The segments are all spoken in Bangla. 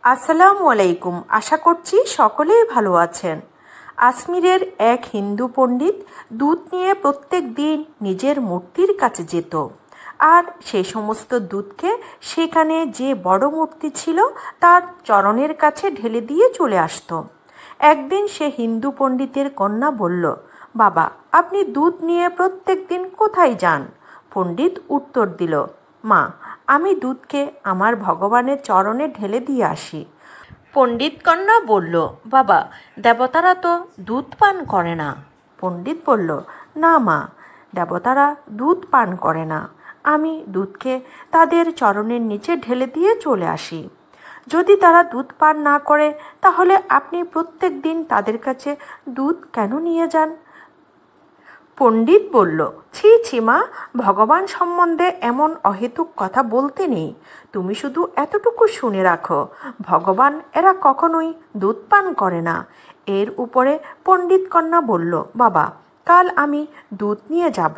আসসালামু আলাইকুম। আশা করছি সকলেই ভালো আছেন। আজমিরের এক হিন্দু পণ্ডিত দুধ নিয়ে প্রত্যেক দিন নিজের মূর্তির কাছে যেত আর সেই সমস্ত দুধকে সেখানে যে বড় মূর্তি ছিল তার চরণের কাছে ঢেলে দিয়ে চলে আসতো। একদিন সে হিন্দু পণ্ডিতের কন্যা বলল, বাবা, আপনি দুধ নিয়ে প্রত্যেক দিন কোথায় যান? পণ্ডিত উত্তর দিল, মা, আমি দুধকে আমার ভগবানের চরণে ঢেলে দিয়ে আসি। পণ্ডিত কন্যা বলল, বাবা, দেবতারা তো দুধ পান করে না। পণ্ডিত বলল, না মা, দেবতারা দুধ পান করে না। আমি দুধকে তাদের চরণের নিচে ঢেলে দিয়ে চলে আসি। যদি তারা দুধ পান না করে তাহলে আপনি প্রত্যেক দিন তাদের কাছে দুধ কেন নিয়ে যান? পণ্ডিত বলল, ছি ছি মা, ভগবান সম্বন্ধে এমন অহেতুক কথা বলতে নেই। তুমি শুধু এতটুকু শুনে রাখো, ভগবান এরা কখনোই দুধ পান করে না। এর উপরে পণ্ডিত কন্যা বলল, বাবা, কাল আমি দুধ নিয়ে যাব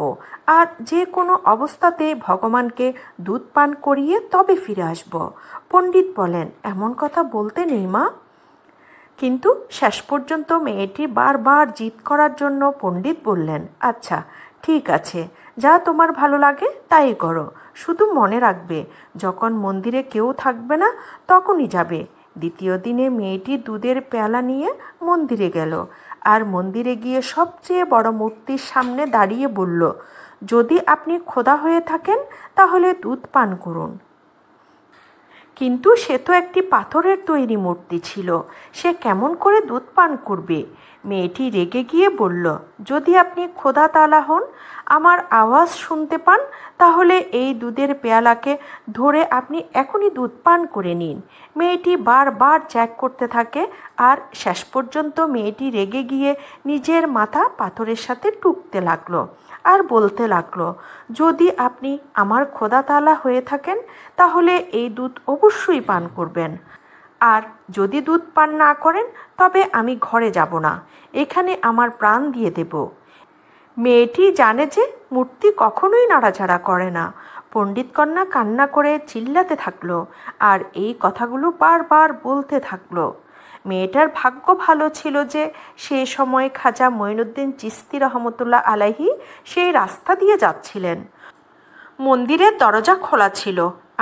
আর যে কোনো অবস্থাতে ভগবানকে দুধ পান করিয়ে তবে ফিরে আসব। পণ্ডিত বলেন, এমন কথা বলতে নেই মা। কিন্তু শেষ পর্যন্ত মেয়েটি বারবার জিদ করার জন্য পণ্ডিত বললেন, আচ্ছা ঠিক আছে, যা তোমার ভালো লাগে তাই করো, শুধু মনে রাখবে যখন মন্দিরে কেউ থাকবে না তখনই যাবে। দ্বিতীয় দিনে মেয়েটি দুধের পেয়ালা নিয়ে মন্দিরে গেল আর মন্দিরে গিয়ে সবচেয়ে বড় মূর্তির সামনে দাঁড়িয়ে বলল, যদি আপনি খোদা হয়ে থাকেন তাহলে দুধ পান করুন। কিন্তু সে তো একটি পাথরের তৈরি মূর্তি ছিল, সে কেমন করে দুধ পান করবে? মেয়েটি রেগে গিয়ে বলল, যদি আপনি খোদা তাআলা হন, আমার আওয়াজ শুনতে পান, তাহলে এই দুধের পেয়ালাকে ধরে আপনি এখনই দুধ পান করে নিন। মেয়েটি বারবার চ্যাক করতে থাকে আর শেষ পর্যন্ত মেয়েটি রেগে গিয়ে নিজের মাথা পাথরের সাথে টুকতে লাগলো আর বলতে লাগলো, যদি আপনি আমার খোদা তাআলা হয়ে থাকেন তাহলে এই দুধ অবশ্যই পান করবেন, আর যদি দুধ পান না করেন তবে আমি ঘরে যাব না, এখানে আমার প্রাণ দিয়ে দেব। মেয়েটি জানে যে মূর্তি কখনোই নাড়াচাড়া করে না। পণ্ডিত কন্যা কান্না করে চিল্লাতে থাকলো আর এই কথাগুলো বারবার বলতে থাকলো। মেয়েটার ভাগ্য ভালো ছিল যে সে সময় খাজা মঈনুদ্দিন চিশতি রহমতুল্লাহ আলাইহি সেই রাস্তা দিয়ে যাচ্ছিলেন। মন্দিরের দরজা খোলা ছিল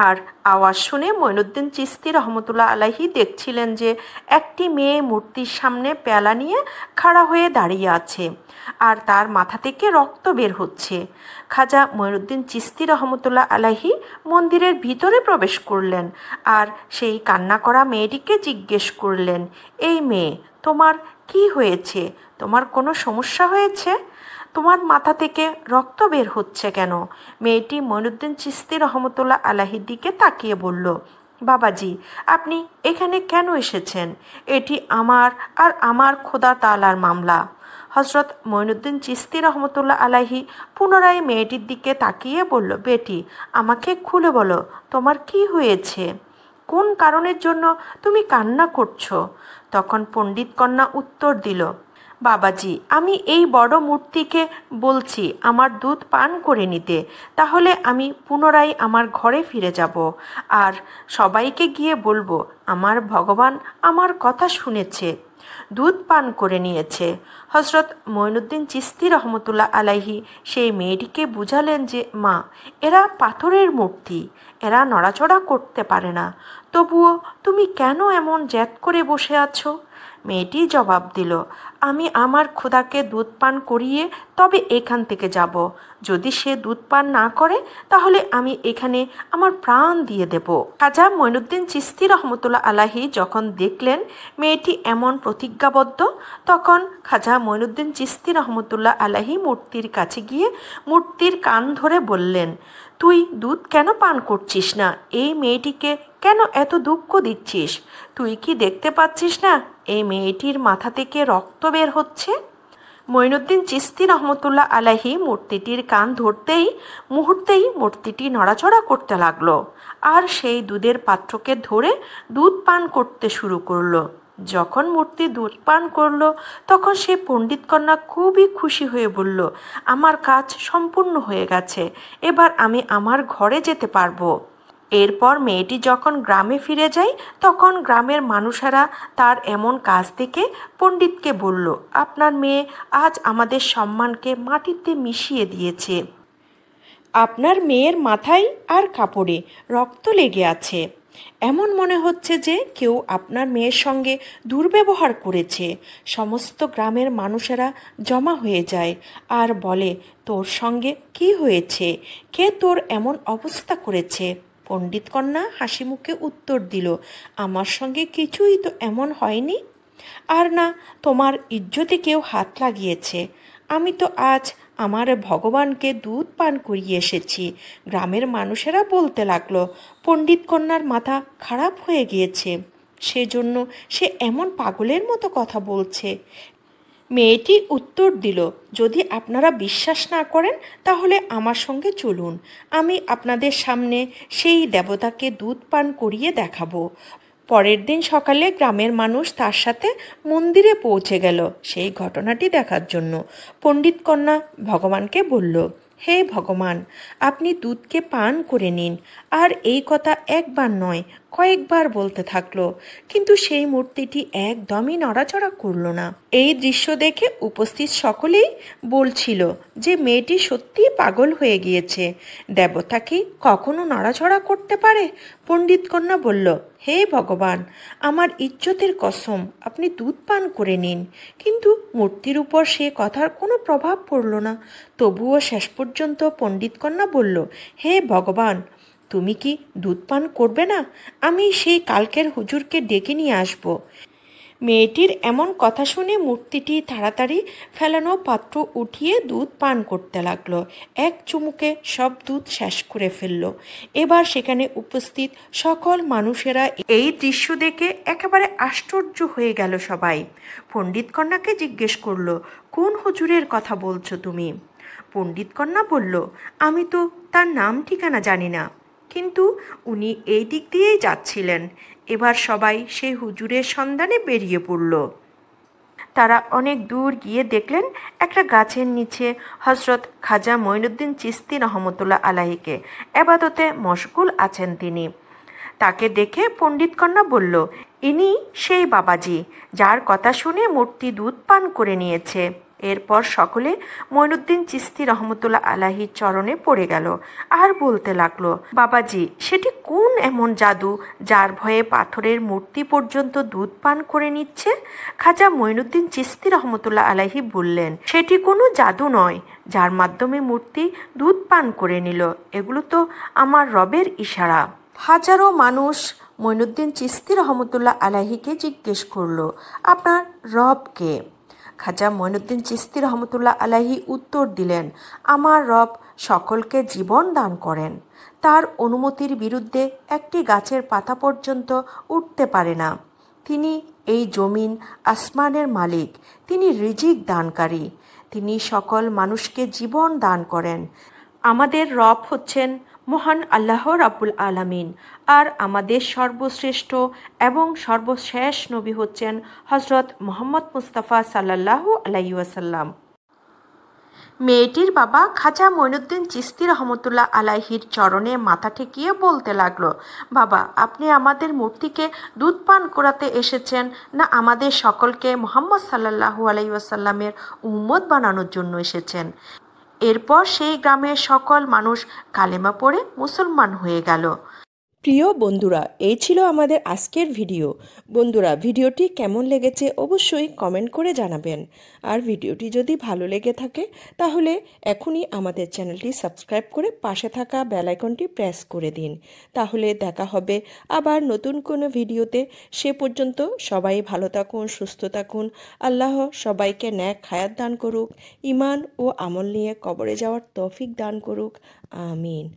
আর আওয়াজ শুনে মঈনুদ্দিন চিশতি রহমতুল্লাহ আলাইহি দেখছিলেন যে একটি মেয়ে মূর্তির সামনে পেয়ালা নিয়ে খাড়া হয়ে দাঁড়িয়ে আছে আর তার মাথা থেকে রক্ত বের হচ্ছে। খাজা মঈনুদ্দিন চিশতি রহমতুল্লাহ আলাইহি মন্দিরের ভিতরে প্রবেশ করলেন আর সেই কান্না করা মেয়েটিকে জিজ্ঞেস করলেন, এই মেয়ে, তোমার কি হয়েছে? তোমার কোনো সমস্যা হয়েছে? তোমার মাথা থেকে রক্ত বের হচ্ছে কেন? মেয়েটি মঈনুদ্দিন চিশতি রহমতুল্লাহ আলাইহির দিকে তাকিয়ে বলল, বাবাজি, আপনি এখানে কেন এসেছেন? এটি আমার আর আমার খোদা তাআলার মামলা। হযরত মঈনুদ্দিন চিশতি রহমতুল্লাহ আলাইহি পুনরায় মেয়েটির দিকে তাকিয়ে বলল, বেটি, আমাকে খুলে বলো, তোমার কি হয়েছে? কোন কারণের জন্য তুমি কান্না করছো? তখন পণ্ডিত কন্যা উত্তর দিল, বাবাজি, আমি এই বড় মূর্তিকে বলছি আমার দুধ পান করে নিতে, তাহলে আমি পুনরায় আমার ঘরে ফিরে যাব আর সবাইকে গিয়ে বলবো আমার ভগবান আমার কথা শুনেছে, দুধ পান করে নিয়েছে। হযরত মঈনুদ্দিন চিশতি রহমতুল্লাহ আলাইহি সেই মেয়েটিকে বুঝালেন যে, মা, এরা পাথরের মূর্তি, এরা নড়াচড়া করতে পারে না, তবুও তুমি কেন এমন জেদ করে বসে আছো? মেয়েটি জবাব দিল, আমি আমার খোদাকে দুধ পান করিয়ে তবে এখান থেকে যাব। যদি সে দুধ পান না করে তাহলে আমি এখানে আমার প্রাণ দিয়ে দেব। খাজা মঈনুদ্দিন চিশতি রহমতুল্লাহ আলাইহি যখন দেখলেন মেয়েটি এমন প্রতিজ্ঞাবদ্ধ, তখন খাজা মঈনুদ্দিন চিশতি রহমতুল্লাহ আলাইহি মূর্তির কাছে গিয়ে মূর্তির কান ধরে বললেন, তুই দুধ কেন পান করছিস না? এই মেয়েটিকে কেন এত দুঃখ দিচ্ছিস? তুই কি দেখতে পাচ্ছিস না এই মেয়েটির মাথা থেকে রক্ত বের হচ্ছে? মঈনুদ্দিন চিশতি রহমতুল্লাহ আলাইহি মূর্তিটির কান ধরতেই মুহূর্তেই মূর্তিটি নড়াচড়া করতে লাগলো আর সেই দুধের পাত্রকে ধরে দুধ পান করতে শুরু করলো। যখন মূর্তি দুধ পান করলো তখন সে পণ্ডিত কন্যা খুবই খুশি হয়ে বলল, আমার কাজ সম্পূর্ণ হয়ে গেছে, এবার আমি আমার ঘরে যেতে পারবো। এরপর মেয়েটি যখন গ্রামে ফিরে যায় তখন গ্রামের মানুষেরা তার এমন কাজ দেখে পণ্ডিতকে বলল, আপনার মেয়ে আজ আমাদের সম্মানকে মাটিতে মিশিয়ে দিয়েছে। আপনার মেয়ের মাথায় আর কাপড়ে রক্ত লেগে আছে। এমন মনে হচ্ছে যে কেউ আপনার মেয়ের সঙ্গে দুর্ব্যবহার করেছে। সমস্ত গ্রামের মানুষেরা জমা হয়ে যায় আর বলে, তোর সঙ্গে কি হয়েছে? কে তোর এমন অবস্থা করেছে? পণ্ডিত কন্যা হাসি মুখে উত্তর দিল, আমার সঙ্গে কিছুই তো এমন হয়নি। আর না, তোমার ইজ্জতে কেউ হাত লাগিয়েছে। আমি তো আজ আমার ভগবানকে দুধ পান করিয়ে এসেছি। গ্রামের মানুষেরা বলতে লাগলো, পণ্ডিত কন্যার মাথা খারাপ হয়ে গিয়েছে, সেজন্য সে এমন পাগলের মতো কথা বলছে। মেয়েটি উত্তর দিল, যদি আপনারা বিশ্বাস না করেন তাহলে আমার সঙ্গে চলুন, আমি আপনাদের সামনে সেই দেবতাকে দুধ পান করিয়ে দেখাবো। পরের দিন সকালে গ্রামের মানুষ তার সাথে মন্দিরে পৌঁছে গেল সেই ঘটনাটি দেখার জন্য। পণ্ডিত কন্যা ভগবানকে বলল, হে ভগবান, আপনি দুধকে পান করে নিন। আর এই কথা একবার নয়, কয়েকবার বলতে থাকলো, কিন্তু সেই মূর্তিটি একদমই নড়াচড়া করলো না। এই দৃশ্য দেখে উপস্থিত সকলেই বলছিল যে মেয়েটি সত্যিই পাগল হয়ে গিয়েছে। দেবতা কি কখনো নড়াচড়া করতে পারে? পণ্ডিত কন্যা বলল, হে ভগবান, আমার ইজ্জতের কসম, আপনি দুধ পান করে নিন। কিন্তু মূর্তির উপর সে কথার কোনো প্রভাব পড়ল না। তবুও শেষ পর্যন্ত পণ্ডিত কন্যা বলল, হে ভগবান, তুমি কি দুধ পান করবে না? আমি সেই কালকের হুজুরকে ডেকে নিয়ে আসব। মেয়েটির এমন কথা শুনে মূর্তিটি তাড়াতাড়ি ফেলানো পাত্র উঠিয়ে দুধ পান করতে লাগলো। এক চুমুকে সব দুধ শেষ করে ফেলল। এবার সেখানে উপস্থিত সকল মানুষেরা এই দৃশ্য দেখে একেবারে আশ্চর্য হয়ে গেল সবাই। পণ্ডিত কন্যাকে জিজ্ঞেস করলো, কোন হুজুরের কথা বলছো তুমি? পণ্ডিত কন্যা বলল, আমি তো তার নাম ঠিকানা জানি না, কিন্তু উনি এই দিক দিয়েই যাচ্ছিলেন। এবার সবাই সেই হুজুরের সন্ধানে বেরিয়ে পড়ল। তারা অনেক দূর গিয়ে দেখলেন একটা গাছের নিচে হজরত খাজা মঈনুদ্দিন চিশতি রহমতুল্লাহ আলাহিকে এবাদতে মশগুল আছেন তিনি। তাকে দেখে পণ্ডিত কন্যা বলল, ইনি সেই বাবাজি যার কথা শুনে মূর্তি দুধ পান করে নিয়েছে। এরপর সকলে মঈনুদ্দিন চিশতি রহমতুল্লাহ আলাহির চরণে পড়ে গেল আর বলতে লাগলো, বাবাজি, সেটি কোন এমন জাদু যার ভয়ে পাথরের মূর্তি পর্যন্ত দুধ পান করে নিচ্ছে? খাজা মঈনুদ্দিন চিশতি রহমতুল্লাহ আলাহি বললেন, সেটি কোনো জাদু নয় যার মাধ্যমে মূর্তি দুধ পান করে নিল, এগুলো তো আমার রবের ইশারা। হাজারো মানুষ মঈনুদ্দিন চিশতি রহমতুল্লাহ আলাহিকে জিজ্ঞেস করলো, আপনার রব কে? খাজা মঈনুদ্দিন চিশতি রহমতুল্লাহ আলাহি উত্তর দিলেন, আমার রব সকলকে জীবন দান করেন। তার অনুমতির বিরুদ্ধে একটি গাছের পাতা পর্যন্ত উঠতে পারে না। তিনি এই জমিন আসমানের মালিক, তিনি রিজিক দানকারী, তিনি সকল মানুষকে জীবন দান করেন। আমাদের রব হচ্ছেন মহান আল্লাহ রাব্বুল আলামিন, আর আমাদের সর্বশ্রেষ্ঠ এবং সর্বশেষ নবী হচ্ছেন হজরত মুহাম্মদ মুস্তাফা সাল্লাল্লাহু আলাইহি ওয়াসাল্লাম। মেয়েটির বাবা খাজা মঈনুদ্দিন চিশতি রহমতুল্লাহ আলাইহির চরণে মাথা ঠেকিয়ে বলতে লাগলো, বাবা, আপনি আমাদের মূর্তিকে দুধ পান করাতে এসেছেন, না আমাদের সকলকে মুহাম্মদ সাল্লাল্লাহু আলাইহি ওয়াসাল্লামের উম্মত বানানোর জন্য এসেছেন? এরপর সেই গ্রামের সকল মানুষ কালেমা পড়ে মুসলমান হয়ে গেল। প্রিয় বন্ধুরা, এই ছিল আমাদের আজকের ভিডিও। বন্ধুরা, ভিডিওটি কেমন লেগেছে অবশ্যই কমেন্ট করে জানাবেন। আর ভিডিওটি যদি ভালো লেগে থাকে তাহলে এখনই আমাদের চ্যানেলটি সাবস্ক্রাইব করে পাশে থাকা বেল আইকনটি প্রেস করে দিন। তাহলে দেখা হবে আবার নতুন কোনো ভিডিওতে। সে পর্যন্ত সবাই ভালো থাকুন, সুস্থ থাকুন। আল্লাহ সবাইকে নেক হায়াত দান করুক, ঈমান ও আমল নিয়ে কবরে যাওয়ার তৌফিক দান করুক। আমিন।